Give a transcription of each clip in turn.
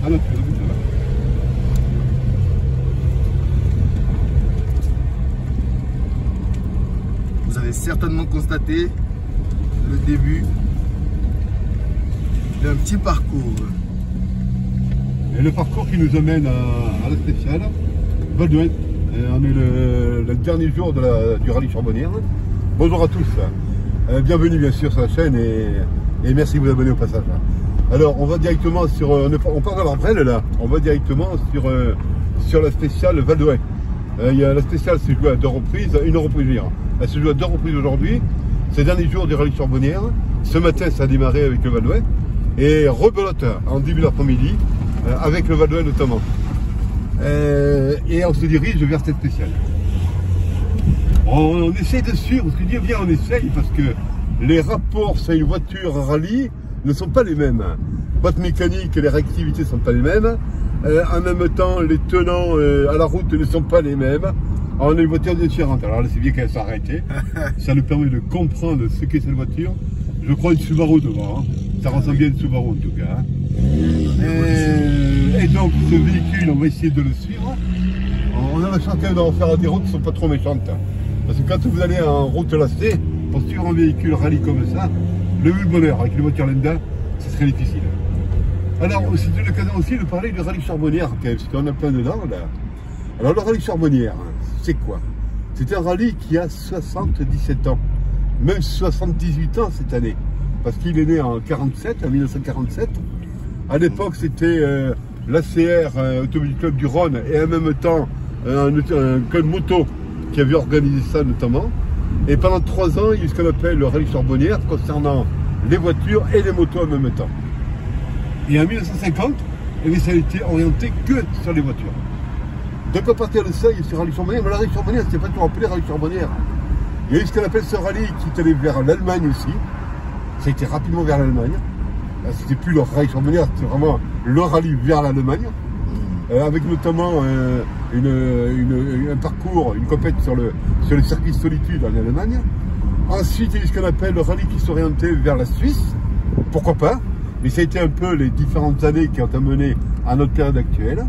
à notre but de là. Vous avez certainement constaté le début d'un petit parcours. Et le parcours qui nous amène à la spéciale, Val d'Oing. On est le dernier jour du rallye Charbonnières. Bonjour à tous. Bienvenue bien sûr sur la chaîne et merci de vous abonner au passage. Alors on va directement sur, on part de l'Arbrel là, on va directement sur la spéciale Val d'Oing. La spéciale se joue à deux reprises, une reprise hier. Elle se joue à deux reprises aujourd'hui. C'est le dernier jour du rallye Charbonnières. Ce matin ça a démarré avec le Val d'Oing et rebelote en début d'après-midi avec le Val d'Oing notamment. Et on se dirige vers cette spéciale. On essaye de suivre, ce que je dis bien on essaye parce que les rapports sur une voiture rallye ne sont pas les mêmes. Boîte mécanique et les réactivités ne sont pas les mêmes. En même temps, les tenants à la route ne sont pas les mêmes. Alors, on a une voiture différente. Alors là, c'est bien qu'elle s'arrête. Ça nous permet de comprendre ce qu'est cette voiture. Je crois une Subaru devant. Hein. Ça ressemble bien à une Subaru en tout cas. Hein. Et donc, ce véhicule, on va essayer de le suivre. On a la chance quand même d'en faire des routes qui ne sont pas trop méchantes. Parce que quand vous allez en route lacée, pour suivre un véhicule rallye comme ça, le bonheur avec les voitures Lenda, ce serait difficile. Alors, c'est l'occasion aussi de parler du rallye Charbonnières, parce qu'on a plein dedans là. Alors, le rallye Charbonnières, c'est quoi? C'est un rallye qui a 77 ans, même 78 ans cette année, parce qu'il est né en 1947. À l'époque, c'était l'ACR, Automobile Club du Rhône, et en même temps, un club moto qui avait organisé ça notamment. Et pendant 3 ans, il y a eu ce qu'on appelle le rallye Charbonnières concernant les voitures et les motos en même temps. Et en 1950, ça a été orienté que sur les voitures. Donc à partir de ça, il y a eu ce rallye Charbonnières. Mais le rallye Charbonnières, c'était pas toujours appelé rallye Charbonnières. Il y a eu ce qu'on appelle ce rallye qui est allé vers l'Allemagne aussi. Ça a été rapidement vers l'Allemagne. C'était plus le rallye Charbonnières, c'était vraiment le rallye vers l'Allemagne. Avec notamment un parcours, une compète sur le circuit de Solitude en Allemagne. Ensuite, il y a eu ce qu'on appelle le rallye qui s'orientait vers la Suisse. Pourquoi pas? Mais ça a été un peu les différentes années qui ont amené à notre période actuelle.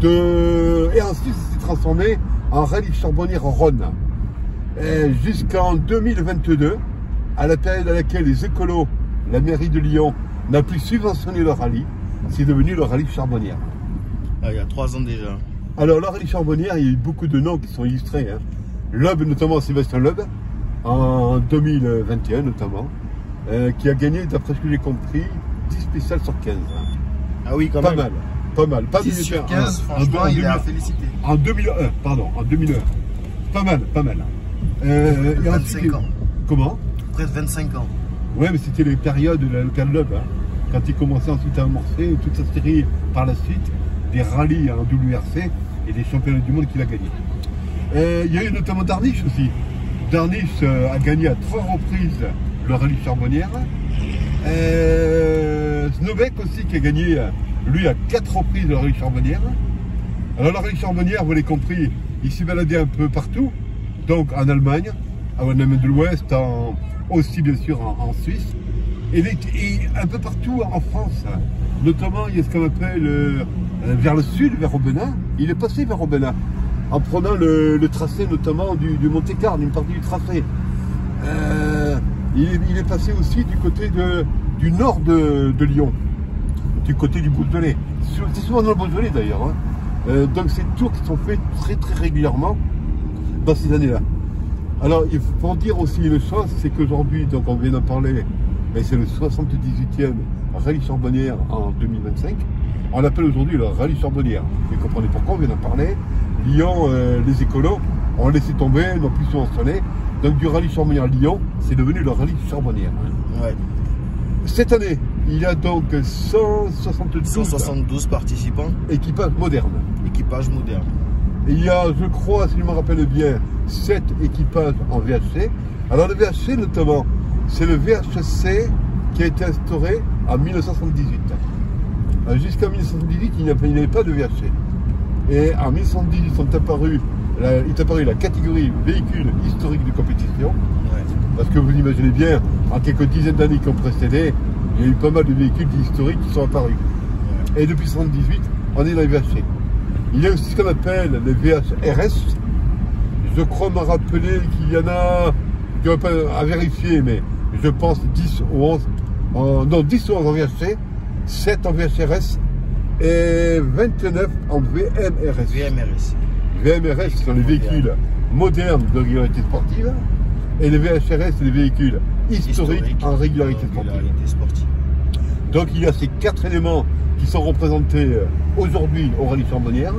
Et ensuite, ça s'est transformé en rallye Charbonnières Rhône. Jusqu'en 2022, à la période à laquelle les écolos, la mairie de Lyon, n'a plus subventionné le rallye, c'est devenu le rallye Charbonnières. Ah, il y a 3 ans déjà. Alors, le rallye Charbonnières, il y a eu beaucoup de noms qui sont illustrés. Hein. Loeb, notamment Sébastien Loeb, en 2021 notamment, qui a gagné, d'après ce que j'ai compris, 10 spéciales sur 15. Ah oui, quand pas même. Mal, pas mal. Pas 10 sur 15, franchement, il est à féliciter. En 2001, pardon, en 2001. Pas mal, pas mal. 25 ans. Comment? Près de 25 ans. Ouais, mais c'était les périodes de la locale Loeb, hein, quand il commençait ensuite à amorcer toute sa série par la suite, des rallyes en WRC et des championnats du monde qu'il a gagnés. Il y a eu notamment Darniche aussi. Darniche a gagné à 3 reprises le rallye Charbonnières. Snowbeck aussi qui a gagné, lui, à 4 reprises le rallye Charbonnières. Alors le rallye Charbonnières, vous l'avez compris, il s'est baladé un peu partout. Donc en Allemagne, en Allemagne de l'Ouest, aussi bien sûr en Suisse. Et un peu partout en France. Notamment, il y a ce qu'on appelle vers le sud, vers Aubenas. Il est passé vers Aubenas, en prenant le tracé notamment du Monte-Carlo, une partie du tracé. Il est passé aussi du côté du nord de Lyon, du côté du Beaujolais. C'est souvent dans le Beaujolais d'ailleurs. Hein. Donc c'est des tours qui sont faits très très régulièrement dans ces années-là. Alors il faut dire aussi une chose, c'est qu'aujourd'hui, donc on vient d'en parler, mais c'est le 78e rallye Charbonnières en 2025. On l'appelle aujourd'hui le rallye Charbonnières. Vous comprenez pourquoi on vient d'en parler. Lyon, les écolos ont laissé tomber, n'ont plus subventionné. Donc du rallye Charbonnières Lyon, c'est devenu le rallye Charbonnières. Ouais. Cette année, il y a donc 172 participants. Équipage moderne. Équipage moderne. Et il y a, je crois, si je me rappelle bien, 7 équipages en VHC. Alors le VHC notamment, c'est le VHC qui a été instauré en 1978. Jusqu'en 1978, il n'y avait pas de VHC. Et en 1978 est apparue la catégorie véhicule historique de compétition. Ouais. Parce que vous imaginez bien, en quelques dizaines d'années qui ont précédé, il y a eu pas mal de véhicules historiques qui sont apparus. Et depuis 1978, on est dans les VHC. Il y a aussi ce qu'on appelle les VHRS. Je crois me rappeler qu'il y en a, je ne vais pas à vérifier, mais je pense 10 ou 11, non 10 ou 11 en VHC, 7 en VHRS et 29 en VMRS. VMRS, ce sont les véhicules modernes de régularité sportive, et les VHRS, c'est les véhicules historiques en régularité sportive. Donc il y a ces 4 éléments qui sont représentés aujourd'hui au rallye Charbonnières.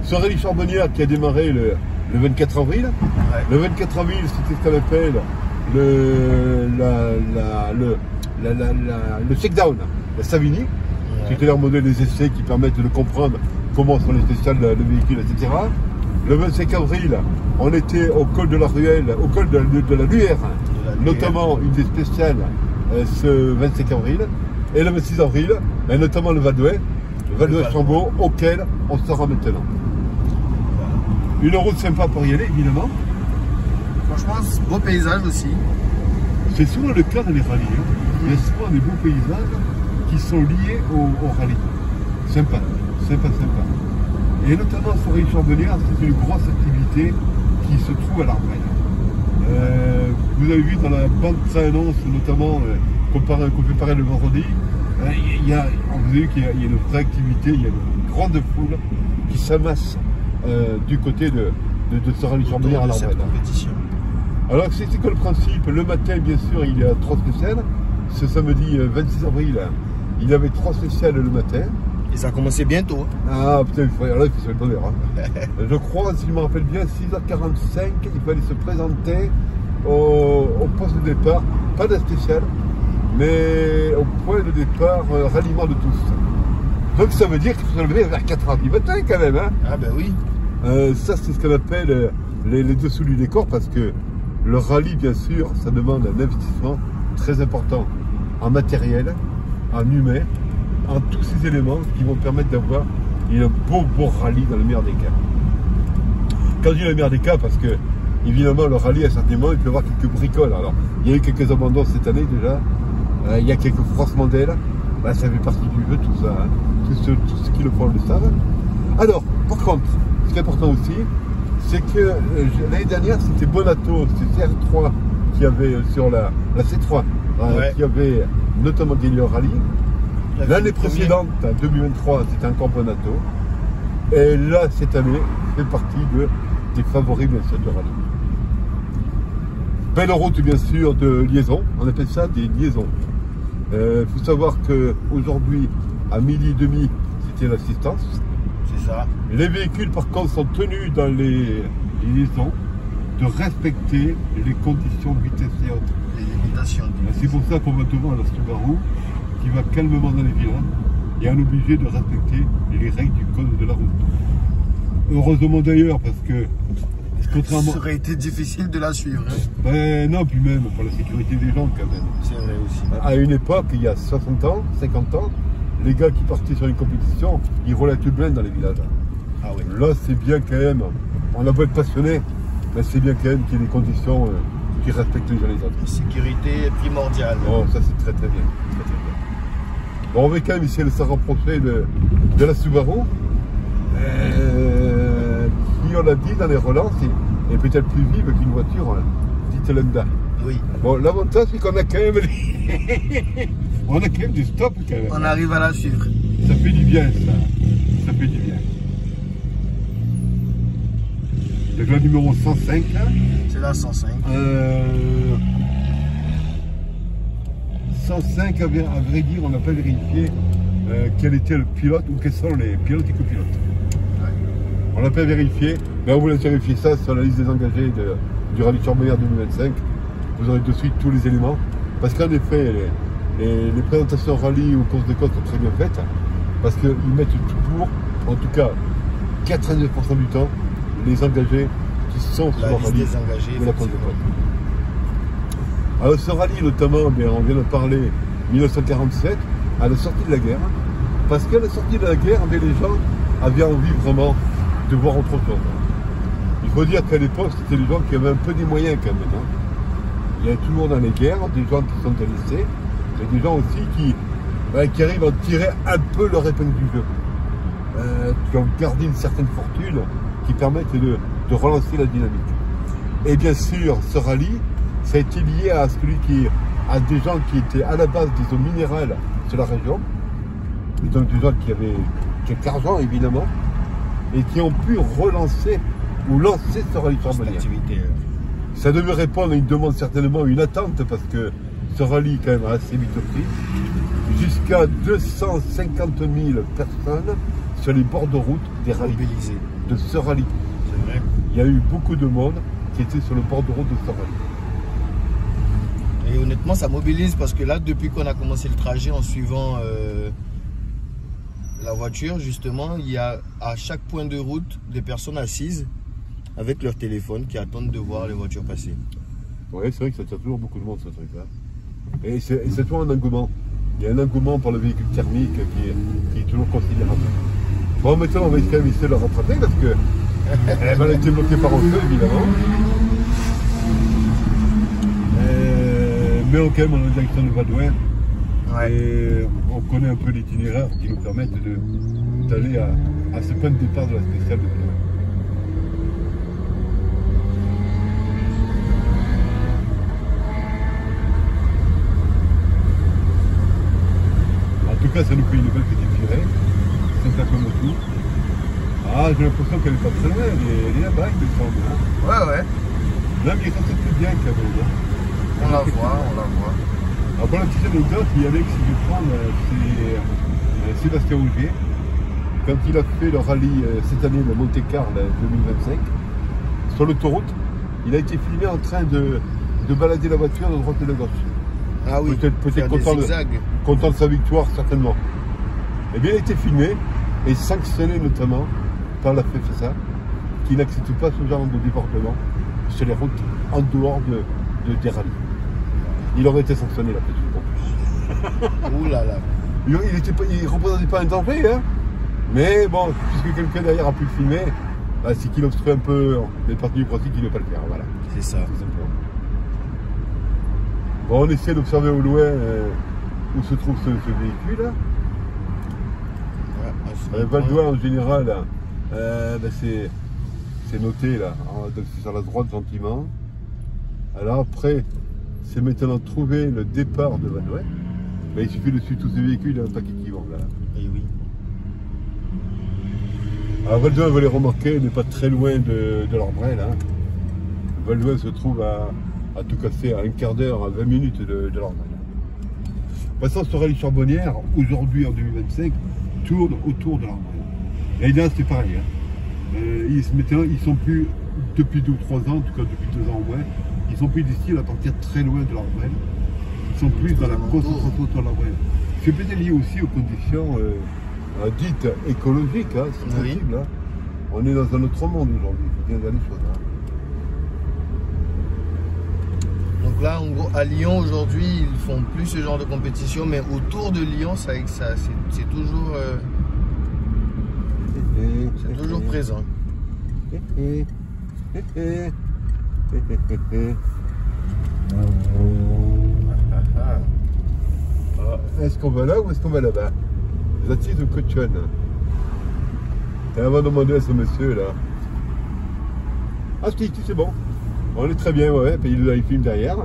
Ce rallye Charbonnières qui a démarré le 24 avril. Ouais. Le 24 avril, c'était ce qu'on appelle le shakedown, la Savini. Ouais. C'était leur modèle des essais qui permettent de comprendre comment sont les spéciales, le véhicule, etc. Le 25 avril, on était au col de la Ruelle, au col de la Luère, notamment une des spéciales ce 25 avril. Et le 26 avril, et notamment le Val d'Ouest Chambaud, auquel on sera maintenant. Une route sympa pour y aller, évidemment. Franchement, beau paysage aussi. C'est souvent le cas dans les rallyes. Hein. Il y a souvent des beaux paysages qui sont liés au rallye. Sympa. Et notamment sur rallye Charbonnières, c'est une grosse activité qui se trouve à l'Arbrel. Vous avez vu dans la bande annonce, notamment qu'on fait pareil le vendredi, vous avez vu qu'il y a une vraie activité, il y a une grande foule qui s'amasse du côté de ce rallye Charbonnières à l'Arbrel. Alors c'est quoi le principe? Le matin, bien sûr, il y a 3 spéciales. Ce samedi 26 avril, il y avait 3 spéciales le matin. Et ça a commencé bientôt. Ah putain, il faut le bonheur. Hein. Je crois, si je me rappelle bien, 6h45, il fallait se présenter au poste de départ, pas de spécial, mais au point de départ, ralliement de tous. Donc ça veut dire qu'il faut se lever vers 4h du matin quand même. Hein. Ah ben oui. Ça c'est ce qu'on appelle les dessous du décor, parce que le rallye, bien sûr, ça demande un investissement très important en matériel, en humain, en tous ces éléments qui vont permettre d'avoir un beau rallye dans le meilleur des cas. Quand je dis le meilleur des cas, parce que évidemment le rallye à certains moments il peut y avoir quelques bricoles. Alors il y a eu quelques abandons cette année déjà, il y a quelques frossements d'ailes, ça fait partie du jeu tout ça, hein. Tous ceux qui le font le savent. Alors par contre, ce qui est important aussi, c'est que l'année dernière c'était Bonato, c'était CR3 qui avait sur la C3, ouais. Qui avait notamment gagné le rallye. L'année précédente, en 2023, c'était encore Bonato. Et là, cette année, fait partie des favoris bien sûr de rallye. Belle route bien sûr de liaison, on appelle ça des liaisons. Il faut savoir qu'aujourd'hui, à 12h30, c'était l'assistance. C'est ça. Les véhicules par contre sont tenus dans les liaisons de respecter les conditions de vitesse et autres. Les limitations. C'est pour ça qu'on va devant à la Subaru, qui va calmement dans les villages, et on est obligé de respecter les règles du code de la route. Heureusement d'ailleurs, parce que contrairement... Ça aurait été difficile de la suivre. Hein. Ben non, puis même pour la sécurité des gens quand même. C'est vrai aussi. À une époque, il y a 60 ans, 50 ans, les gars qui partaient sur une compétition, ils roulaient tout plein dans les villages. Ah oui. Là, c'est bien quand même, on a beau être passionné, mais c'est bien quand même qu'il y ait des conditions qui respectent les uns les autres. La sécurité primordiale. Oh, ça c'est très bien. Bon, on va quand même essayer de se rapprocher de la Subaru, qui, on l'a dit, dans les relances, est peut-être plus vive qu'une voiture dite lambda. Oui. Bon, l'avantage, c'est qu'on a quand même on a quand même des stops quand même. On arrive à la suivre. Ça fait du bien, ça. Ça fait du bien. Donc la numéro 105, là. C'est la 105. 105, à vrai dire, on n'a pas vérifié quel était le pilote ou quels sont les pilotes et copilotes. Ouais. On n'a pas vérifié, mais on voulait vérifier ça sur la liste des engagés du rallye Charbonnières 2025. Vous aurez de suite tous les éléments. Parce qu'en effet, les présentations rallye ou courses de côte sont très bien faites. Parce qu'ils mettent toujours, en tout cas 99% du temps, les engagés qui sont sur le rallye de la course de côte. Alors ce rallye notamment, bien, on vient de parler 1947, à la sortie de la guerre, parce qu'à la sortie de la guerre, bien, les gens avaient envie vraiment de voir autre chose. Il faut dire qu'à l'époque, c'était des gens qui avaient un peu des moyens quand même. Hein. Il y a toujours dans les guerres des gens qui sont délaissés, mais des gens aussi qui qui arrivent à tirer un peu leur épingle du jeu. Qui ont gardé une certaine fortune qui permettent de relancer la dynamique. Et bien sûr, ce rallye, ça a été lié à à des gens qui étaient à la base des eaux minérales sur la région, donc des gens qui avaient quelques argent évidemment, et qui ont pu relancer ou lancer ce rallye charbonnière. Ça devait répondre à une demande, certainement une attente, parce que ce rallye quand même a assez vite pris. Jusqu'à 250 000 personnes sur les bords de route des rallyes, de ce rallye. C'est vrai. Il y a eu beaucoup de monde qui était sur le bord de route de ce rallye. Et honnêtement, ça mobilise parce que là, depuis qu'on a commencé le trajet en suivant la voiture, justement, il y a à chaque point de route des personnes assises avec leur téléphone qui attendent de voir les voitures passer. Oui, c'est vrai que ça tient toujours beaucoup de monde, ce truc-là. Et c'est toujours un engouement. Il y a un engouement pour le véhicule thermique qui est toujours considérable. Bon, maintenant, on va quand même essayer de le rattraper parce que elle va être bloquée par un feu, évidemment. Mais quand même, on est en direction de Vadouin. Ouais. Et on connaît un peu l'itinéraire qui nous permettent d'aller à ce point de départ de la spéciale de Vadouin. En tout cas, ça nous fait une belle petite tirée. C'est ça comme tout. Ah, j'ai l'impression qu'elle est pas très loin, elle est là-bas, il me semble. Hein. Ouais. Là, mais ça c'est plus bien quand même. Hein. On la voit. Alors pour la petite anecdote, il y avait, si je vais prendre, c'est Sébastien Augier. Quand il a fait le rallye cette année de Monte-Carlo 2025, sur l'autoroute, il a été filmé en train de balader la voiture de droite et de gauche. Ah oui, peut-être content de sa victoire, certainement. Eh bien, il a été filmé et sanctionné notamment par la FFSA, qui n'accepte pas ce genre de débordement sur les routes en dehors des rallyes. Il aurait été sanctionné là, peut-être en plus. Ouh là là. Il ne représentait pas un danger, hein. Mais bon, puisque quelqu'un derrière a pu le filmer, bah, c'est qu'il obstrue un peu les parties du principe qu'il ne veut pas le faire. Voilà. C'est ça. Tout simplement. Bon, on essaie d'observer au loin où se trouve ce véhicule. Vadouin en général, bah, c'est noté là, donc c'est sur la droite gentiment. Alors après, c'est maintenant trouver le départ de Vadouin. Bah, il suffit de suivre tous ces véhicules, il y a un paquet qui vont là. Et oui. Alors Vadouin, vous les remarquer, n'est pas très loin de l'Arbrel. Hein. Vadouin se trouve à tout casser à un quart d'heure, à 20 minutes de l'Arbrel. Passant sur rallye charbonnière, aujourd'hui en 2025, tourne autour de l'Arbrel. L'année dernière c'était pareil. Hein. Ils sont plus, depuis 2 ou 3 ans, en tout cas depuis 2 ans au moins, ils sont plus d'ici à partir très loin de l'Arbrel. Ils sont plus dans la concentration autour de l'Arbrel. C'est peut-être lié aussi aux conditions dites écologiques, hein, c'est possible. Hein. On est dans un autre monde aujourd'hui, il faut bien dire les choses. Hein. Donc là, en gros, à Lyon aujourd'hui, ils font plus ce genre de compétition, mais autour de Lyon, c'est toujours, c'est toujours présent. Est-ce qu'on va là ou est-ce qu'on va là-bas? Zatis ou Cochon? On va demander à ce monsieur là. Ah, c'est bon. On est très bien, ouais. Puis il filme derrière.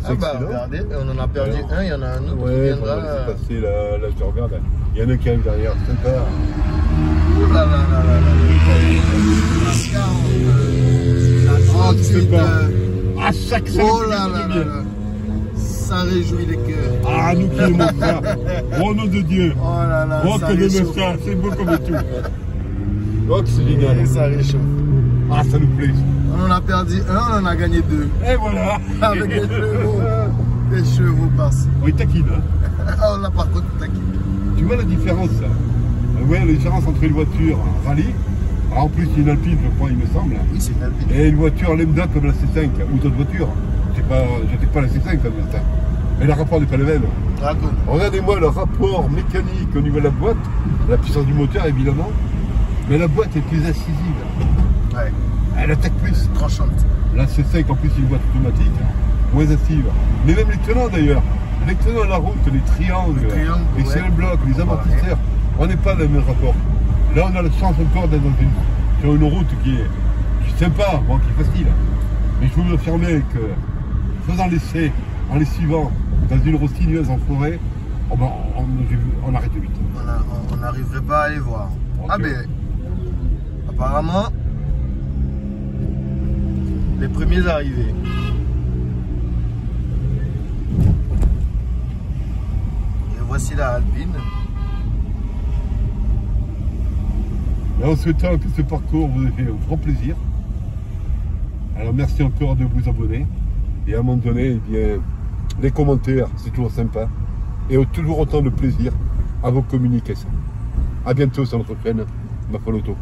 Ah bah regardez, on en a perdu un, il y en a un autre qui viendra. Ouais, passer là, je regarde. Il y en a un qui arrive derrière, c'est sympa. Ouh là là là là là. À chaque oh là là là là. Ça réjouit les cœurs. Ah, nous qui aimons ça. Au nom de Dieu. Oh là là. Oh, que de ça, c'est beau comme tout. Oh, c'est génial. Et ça réchauffe. Ah, ça nous plaît. On en a perdu un, on en a gagné 2. Et voilà. Avec des chevaux. Des chevaux par-ci. On est taquine, hein. Ah, là par contre, taquine. Tu vois la différence, ça? Ouais, la différence entre une voiture rallye, en plus une Alpine, je crois, il me semble. Oui, c'est une Alpine. Et une voiture lambda comme la C5 ou d'autres voitures. Je n'étais pas la C5 comme ça. Mais le rapport n'est pas le même. Ah, cool. Regardez-moi le rapport mécanique au niveau de la boîte, la puissance du moteur évidemment, mais la boîte est plus incisive. Ouais. Elle attaque plus. Tranchante. La C5 en plus c'est une boîte automatique, moins incisive. Mais même les tenants d'ailleurs. Maintenant, la route, les triangles, les ciels blocs, les amortisseurs, on n'est pas dans le même rapport. Là, on a la chance encore d'être sur une route qui est sympa, bon, qui est facile. Mais je peux vous affirmer que, faisant l'essai, en les suivant dans une route sinueuse en forêt, on arrête vite. On n'arriverait pas à les voir. Okay. Ah ben, apparemment, les premiers arrivés. Et voici la Alpine. Et en souhaitant que ce parcours vous ait fait un grand plaisir. Alors merci encore de vous abonner. Et à un moment donné, eh bien, les commentaires, c'est toujours sympa. Et toujours autant de plaisir à vous communiquer ça. A bientôt sur notre chaîne Mapoloto.